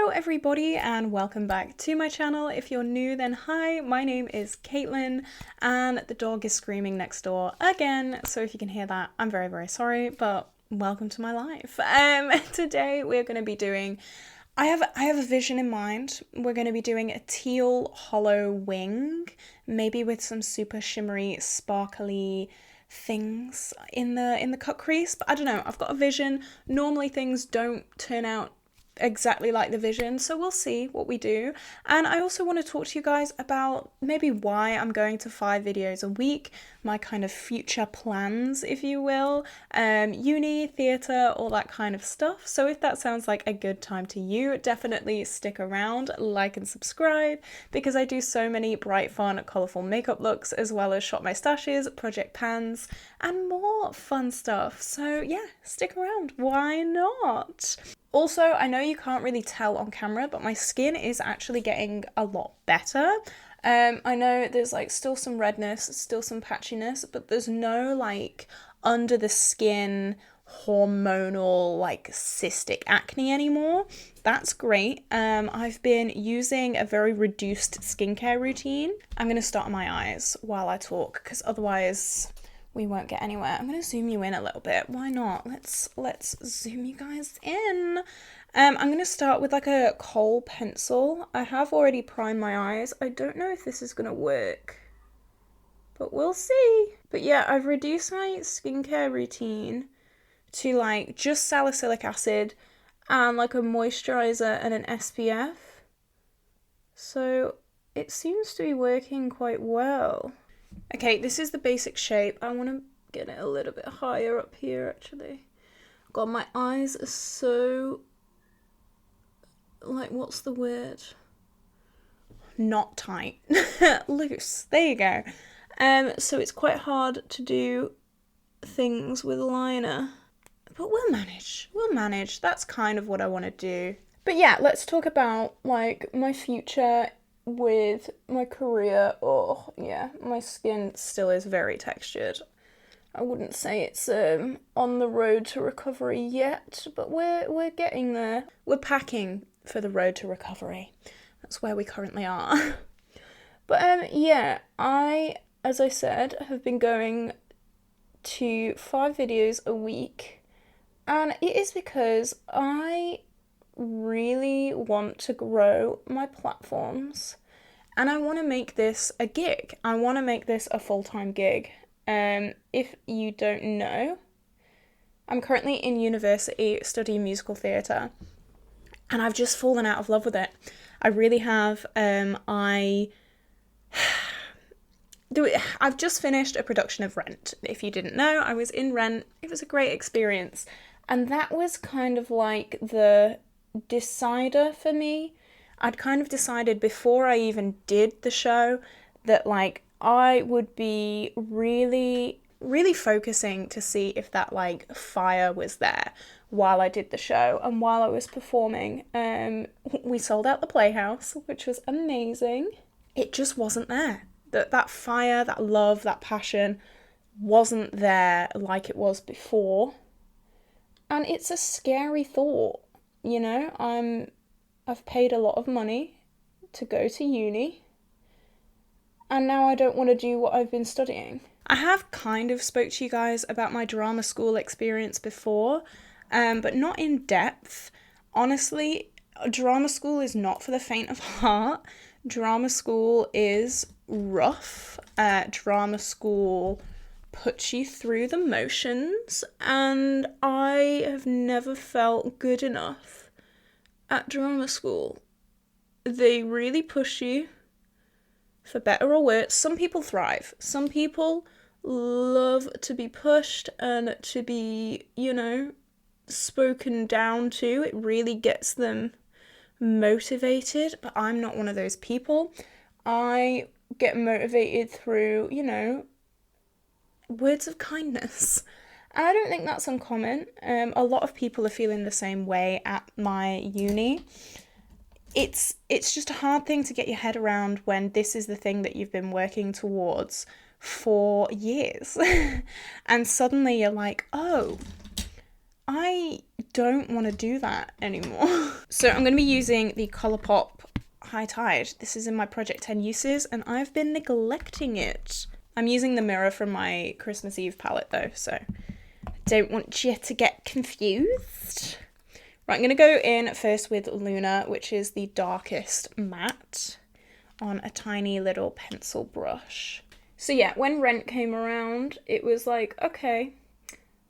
Hello everybody and welcome back to my channel. If you're new then hi, my name is Caitlin and the dog is screaming next door again, so if you can hear that I'm very sorry, but welcome to my life. Today we're going to be doing, I have a vision in mind. We're going to be doing a teal hollow wing, maybe with some super shimmery sparkly things in the cut crease, but I don't know, I've got a vision. Normally things don't turn out exactly like the vision, so we'll see what we do. And I also want to talk to you guys about maybe why I'm going to 5 videos a week, my kind of future plans, if you will, uni, theatre, all that kind of stuff. So if that sounds like a good time to you, definitely stick around, like and subscribe, because I do so many bright, fun, colourful makeup looks, as well as shop my stashes, project pans, and more fun stuff. So yeah, stick around, why not? Also, I know you can't really tell on camera, but my skin is actually getting a lot better. I know there's like still some redness, still some patchiness, but there's no like under the skin hormonal like cystic acne anymore. That's great. I've been using a very reduced skincare routine. I'm going to start on my eyes while I talk, because otherwise we won't get anywhere. I'm going to zoom you in a little bit. Why not? Let's zoom you guys in. I'm going to start with like a kohl pencil. I have already primed my eyes. I don't know if this is going to work, but we'll see. But yeah, I've reduced my skincare routine to like just salicylic acid and like a moisturizer and an SPF. So it seems to be working quite well. Okay, this is the basic shape. I want to get it a little bit higher up here, actually. God, my eyes are so, like, what's the word? Not tight. Loose. There you go. So it's quite hard to do things with liner. But we'll manage. We'll manage. That's kind of what I want to do. But yeah, let's talk about, like, my future with my career. Oh yeah, my skin still is very textured. I wouldn't say it's on the road to recovery yet, but we're getting there. We're packing for the road to recovery. That's where we currently are. But yeah, I, as I said, have been going to 5 videos a week, and it is because I really want to grow my platforms and I want to make this a gig. I want to make this a full-time gig. If you don't know, I'm currently in university studying musical theatre and I've just fallen out of love with it. I really have. I've just finished a production of Rent. If you didn't know, I was in Rent. It was a great experience, and that was kind of like the decider for me. I'd kind of decided before I even did the show that like I would be really focusing to see if that like fire was there while I did the show and while I was performing. We sold out the Playhouse, which was amazing. It just wasn't there. That fire, that love, that passion wasn't there like it was before. And it's a scary thought. You know, I've paid a lot of money to go to uni, and now I don't want to do what I've been studying. I have kind of spoke to you guys about my drama school experience before, but not in depth. Honestly, drama school is not for the faint of heart. Drama school is rough. Drama school puts you through the motions, and I have never felt good enough at drama school. They really push you, for better or worse. Some people thrive. Some people love to be pushed and to be, you know, spoken down to. It really gets them motivated, but I'm not one of those people. I get motivated through, you know, words of kindness. And I don't think that's uncommon. A lot of people are feeling the same way at my uni. It's just a hard thing to get your head around when this is the thing that you've been working towards for years. And suddenly you're like, oh, I don't want to do that anymore. So I'm going to be using the Colourpop High Tide. This is in my Project 10 uses, and I've been neglecting it. I'm using the mirror from my Christmas Eve palette though, so I don't want you to get confused. Right, I'm going to go in first with Luna, which is the darkest matte, on a tiny little pencil brush. So yeah, when Rent came around, it was like, okay,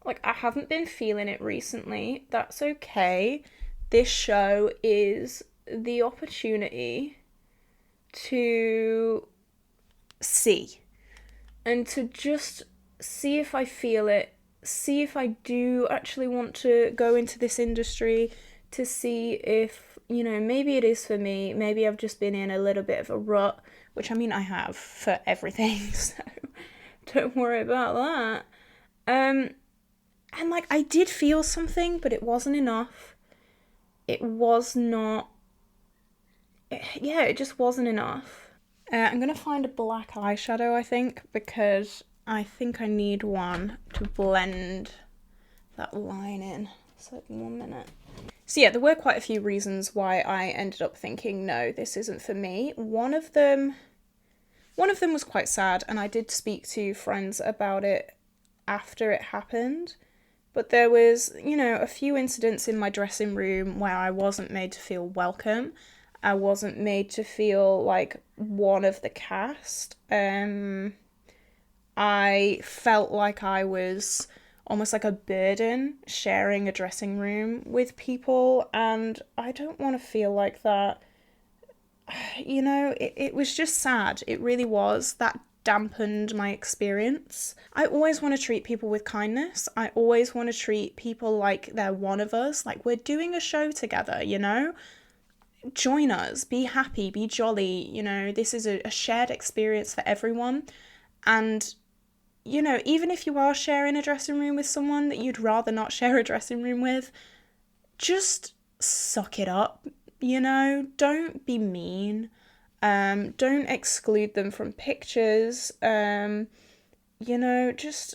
like I haven't been feeling it recently. That's okay. This show is the opportunity to see and to just see if I feel it, see if I do actually want to go into this industry, to see if, you know, maybe it is for me, maybe I've just been in a little bit of a rut, which I mean I have for everything, so don't worry about that. And like I did feel something, but it wasn't enough. It was not, yeah, it just wasn't enough. I'm going to find a black eyeshadow, I think, because I think I need one to blend that line in. So 1 minute. So yeah, there were quite a few reasons why I ended up thinking, no, this isn't for me. One of them was quite sad, and I did speak to friends about it after it happened. But there was, you know, a few incidents in my dressing room where I wasn't made to feel welcome. I wasn't made to feel like one of the cast. I felt like I was almost like a burden sharing a dressing room with people, and I don't want to feel like that. You know, it was just sad. It really was. That dampened my experience. I always want to treat people with kindness. I always want to treat people like they're one of us, like we're doing a show together, you know? Join us, be happy, be jolly, you know, this is a shared experience for everyone. And, you know, even if you are sharing a dressing room with someone that you'd rather not share a dressing room with, just suck it up, you know, don't be mean. Don't exclude them from pictures. You know, just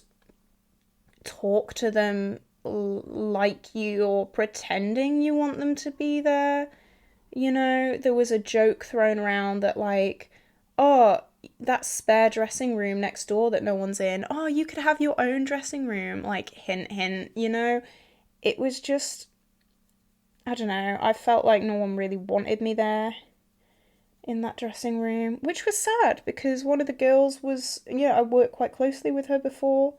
talk to them like you're pretending you want them to be there. You know, there was a joke thrown around that like, oh, that spare dressing room next door that no one's in, oh, you could have your own dressing room, like hint, hint, you know. It was just, I don't know, I felt like no one really wanted me there in that dressing room, which was sad because one of the girls was, yeah, I worked quite closely with her before.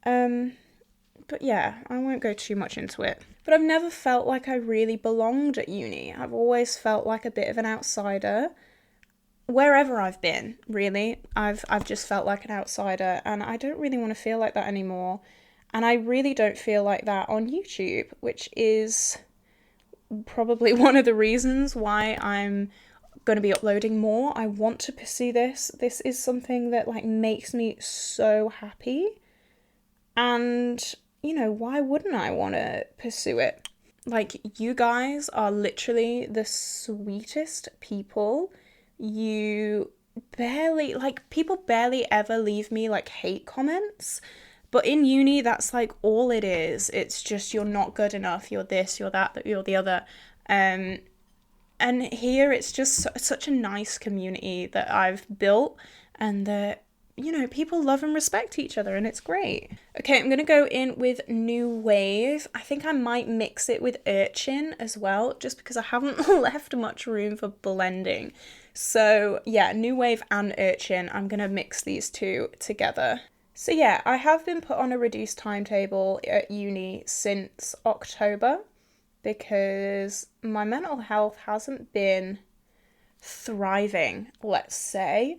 But yeah, I won't go too much into it. But I've never felt like I really belonged at uni. I've always felt like a bit of an outsider. Wherever I've been, really, I've just felt like an outsider, and I don't really want to feel like that anymore. And I really don't feel like that on YouTube, which is probably one of the reasons why I'm going to be uploading more. I want to pursue this. This is something that like makes me so happy. And, you know, why wouldn't I want to pursue it? Like, you guys are literally the sweetest people. You barely, like, people barely ever leave me, like, hate comments. But in uni, that's, like, all it is. It's just, you're not good enough. You're this, you're that, you're the other. And here, it's just such a nice community that I've built, and that, you know, people love and respect each other, and it's great. Okay, I'm going to go in with New Wave. I think I might mix it with Urchin as well, just because I haven't left much room for blending. So yeah, New Wave and Urchin, I'm going to mix these two together. So yeah, I have been put on a reduced timetable at uni since October because my mental health hasn't been thriving, let's say.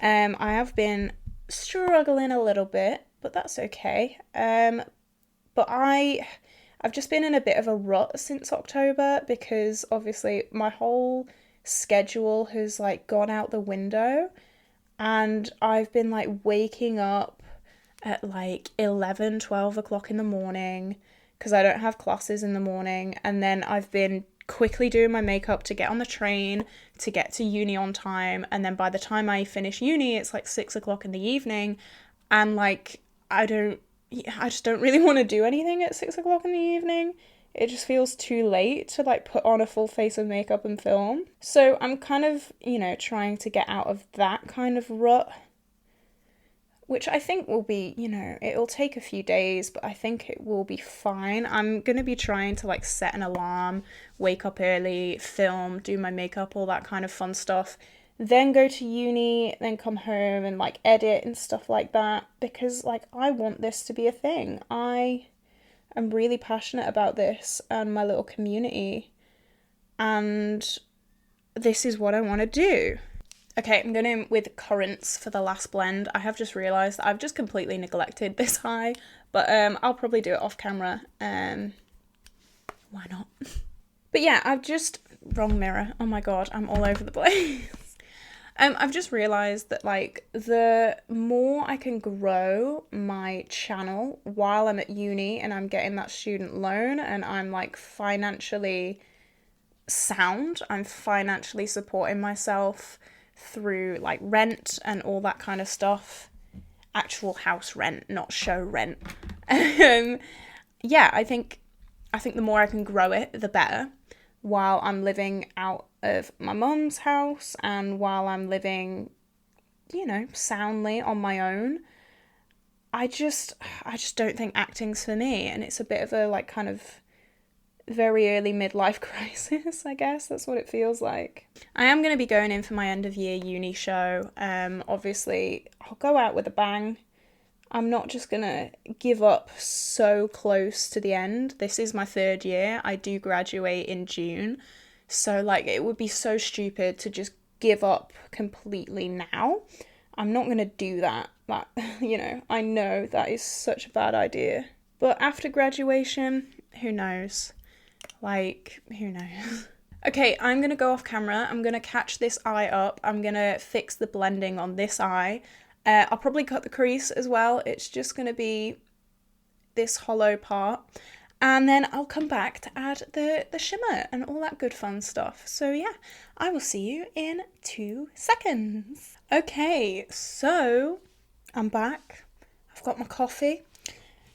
I have been struggling a little bit, but that's okay. But I've just been in a bit of a rut since October because obviously my whole schedule has like gone out the window, and I've been like waking up at like 11, 12 o'clock in the morning because I don't have classes in the morning, and then I've been quickly doing my makeup to get on the train to get to uni on time, and then by the time I finish uni it's like 6 o'clock in the evening, and like I don't yeah, I just don't really want to do anything at 6 o'clock in the evening. It just feels too late to like put on a full face of makeup and film. So I'm kind of, you know, trying to get out of that kind of rut, which I think will be, you know, it'll take a few days, but I think it will be fine. I'm going to be trying to like set an alarm, wake up early, film, do my makeup, all that kind of fun stuff. Then go to uni, then come home and like edit and stuff like that, because like I want this to be a thing. I am really passionate about this and my little community, and this is what I want to do. Okay, I'm going in with Currants for the last blend. I have just realised that I've just completely neglected this eye, but I'll probably do it off camera. Why not? But yeah, I've just... Wrong mirror. Oh my god, I'm all over the place. I've just realised that, like, the more I can grow my channel while I'm at uni and I'm getting that student loan and I'm, like, financially sound, I'm financially supporting myself through, like, rent and all that kind of stuff. Actual house rent, not show rent. Yeah, I think the more I can grow it, the better. While I'm living out of my mum's house and while I'm living, you know, soundly on my own, I just don't think acting's for me. And it's a bit of a, like, kind of very early midlife crisis, I guess. That's what it feels like. I am going to be going in for my end of year uni show. Obviously, I'll go out with a bang. I'm not just going to give up so close to the end. This is my 3rd year. I do graduate in June. So, like, it would be so stupid to just give up completely now. I'm not going to do that. That, you know, I know that is such a bad idea. But after graduation, who knows? Like, who knows? Okay, I'm going to go off camera. I'm going to catch this eye up. I'm going to fix the blending on this eye. I'll probably cut the crease as well. It's just going to be this hollow part. And then I'll come back to add the shimmer and all that good fun stuff. So yeah, I will see you in 2 seconds. Okay, so I'm back. I've got my coffee.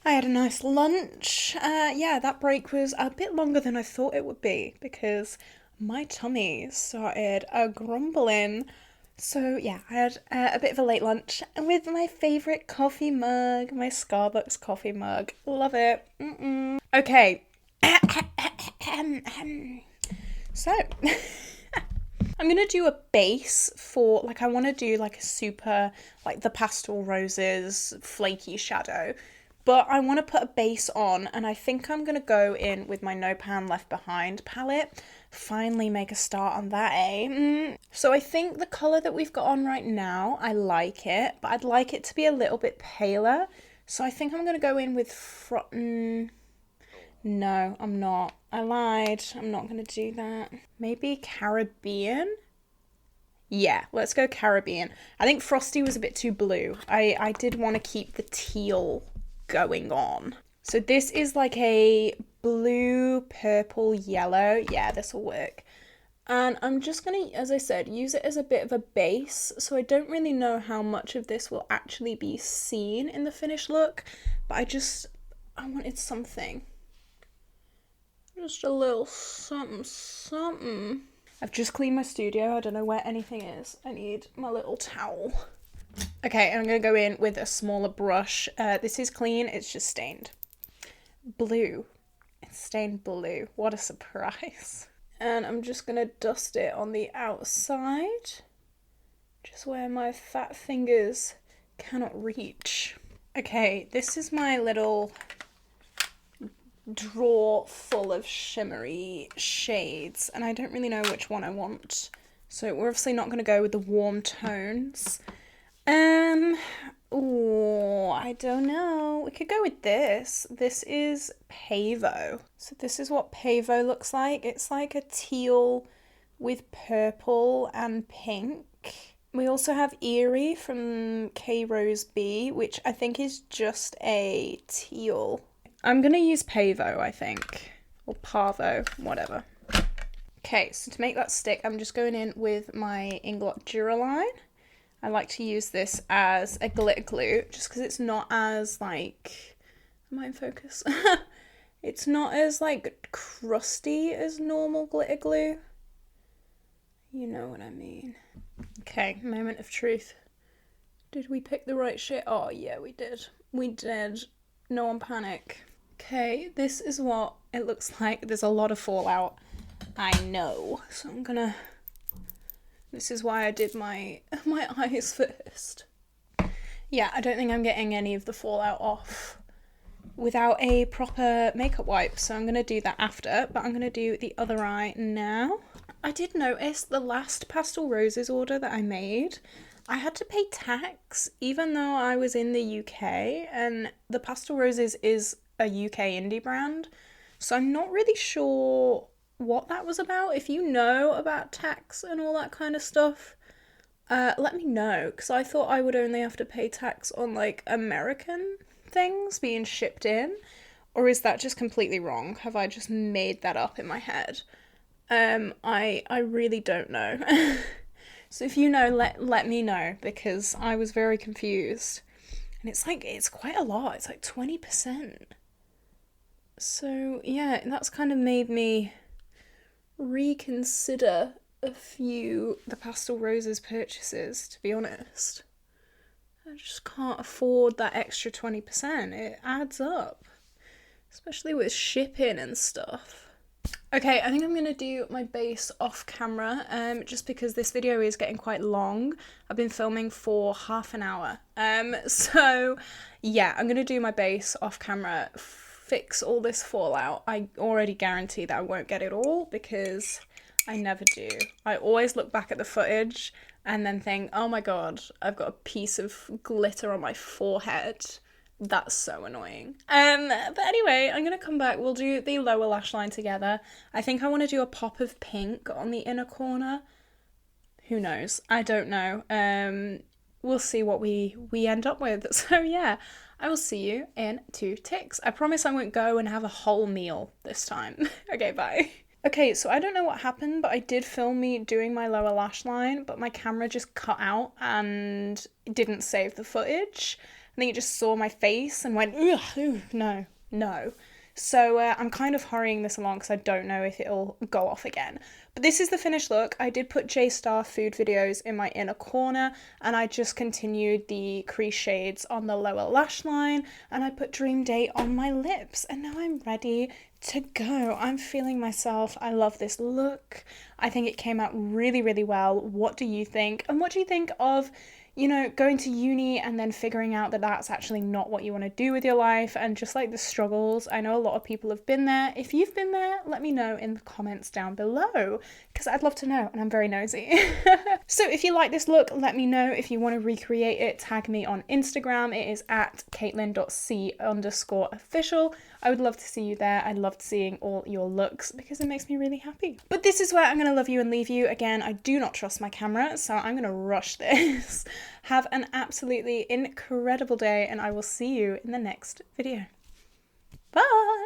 I had a nice lunch. Yeah, that break was a bit longer than I thought it would be because my tummy started grumbling. So yeah, I had a bit of a late lunch with my favourite coffee mug, my Starbucks coffee mug. Love it. Okay. So, I'm going to do a base for, like, I want to do like a super, like the Pastel Roses flaky shadow. But I want to put a base on, and I think I'm going to go in with my No Pan Left Behind palette. Finally make a start on that, eh? So I think the colour that we've got on right now, I like it, but I'd like it to be a little bit paler. So I think I'm going to go in with... No, I'm not. I lied. I'm not going to do that. Maybe Caribbean? Yeah, let's go Caribbean. I think Frosty was a bit too blue. I did want to keep the teal going on. So this is like a blue, purple, yellow. Yeah, this will work. And I'm just going to, as I said, use it as a bit of a base. So I don't really know how much of this will actually be seen in the finished look. But I wanted something. Just a little something. I've just cleaned my studio. I don't know where anything is. I need my little towel. Okay, I'm going to go in with a smaller brush. This is clean. It's just stained blue. It's stained blue. What a surprise. And I'm just going to dust it on the outside. Just where my fat fingers cannot reach. Okay, this is my little drawer full of shimmery shades. And I don't really know which one I want. So we're obviously not going to go with the warm tones. Oh, I don't know. We could go with this. This is Pavo. So this is what Pavo looks like. It's like a teal with purple and pink. We also have Eerie from K Rose B, which I think is just a teal. I'm going to use Pavo, I think. Or Pavo, whatever. Okay, so to make that stick, I'm just going in with my Inglot Duraline. I like to use this as a glitter glue just because it's not as, like, Am I in focus? It's not as like crusty as normal glitter glue. You know what I mean. Okay, moment of truth. Did we pick the right shit? Oh yeah, we did. We did. No one panic. Okay, this is what it looks like. There's a lot of fallout. I know. So I'm gonna... This is why I did my eyes first. Yeah, I don't think I'm getting any of the fallout off without a proper makeup wipe, so I'm going to do that after, but I'm going to do the other eye now. I did notice the last Pastel Roses order that I made, I had to pay tax even though I was in the UK, and the Pastel Roses is a UK indie brand, so I'm not really sure what that was about. If you know about tax and all that kind of stuff, let me know, because I thought I would only have to pay tax on like American things being shipped in, or is that just completely wrong? Have I just made that up in my head? I really don't know. So if you know, let me know, because I was very confused. And it's quite a lot. It's like 20%. So yeah, that's kind of made me reconsider the Pastel Roses purchases, to be honest. I just can't afford that extra 20%. It adds up, especially with shipping and stuff. Okay, I think I'm going to do my base off camera, just because this video is getting quite long. I've been filming for half an hour. So yeah, I'm going to do my base off camera, fix all this fallout. I already guarantee that I won't get it all, because I never do. I always look back at the footage and then think, oh my god, I've got a piece of glitter on my forehead. That's so annoying. But anyway, I'm gonna come back. We'll do the lower lash line together. I think I want to do a pop of pink on the inner corner. Who knows? I don't know. We'll see what we end up with. So yeah, I will see you in 2 ticks. I promise I won't go and have a whole meal this time. Okay, bye. Okay, so I don't know what happened, but I did film me doing my lower lash line, but my camera just cut out and didn't save the footage. I think it just saw my face and went, ugh, no. So I'm kind of hurrying this along because I don't know if it'll go off again. But this is the finished look. I did put J-Star food videos in my inner corner, and I just continued the crease shades on the lower lash line, and I put Dream Date on my lips, and now I'm ready to go. I'm feeling myself. I love this look. I think it came out really, really well. What do you think? And what do you think of, you know, going to uni and then figuring out that that's actually not what you want to do with your life, and just like the struggles? I know a lot of people have been there. If you've been there, let me know in the comments down below, because I'd love to know, and I'm very nosy. So if you like this look, let me know. If you want to recreate it, tag me on Instagram. It is at caitlin.c_official. I would love to see you there. I loved seeing all your looks because it makes me really happy. But this is where I'm going to love you and leave you. Again, I do not trust my camera, so I'm going to rush this. Have an absolutely incredible day, and I will see you in the next video. Bye!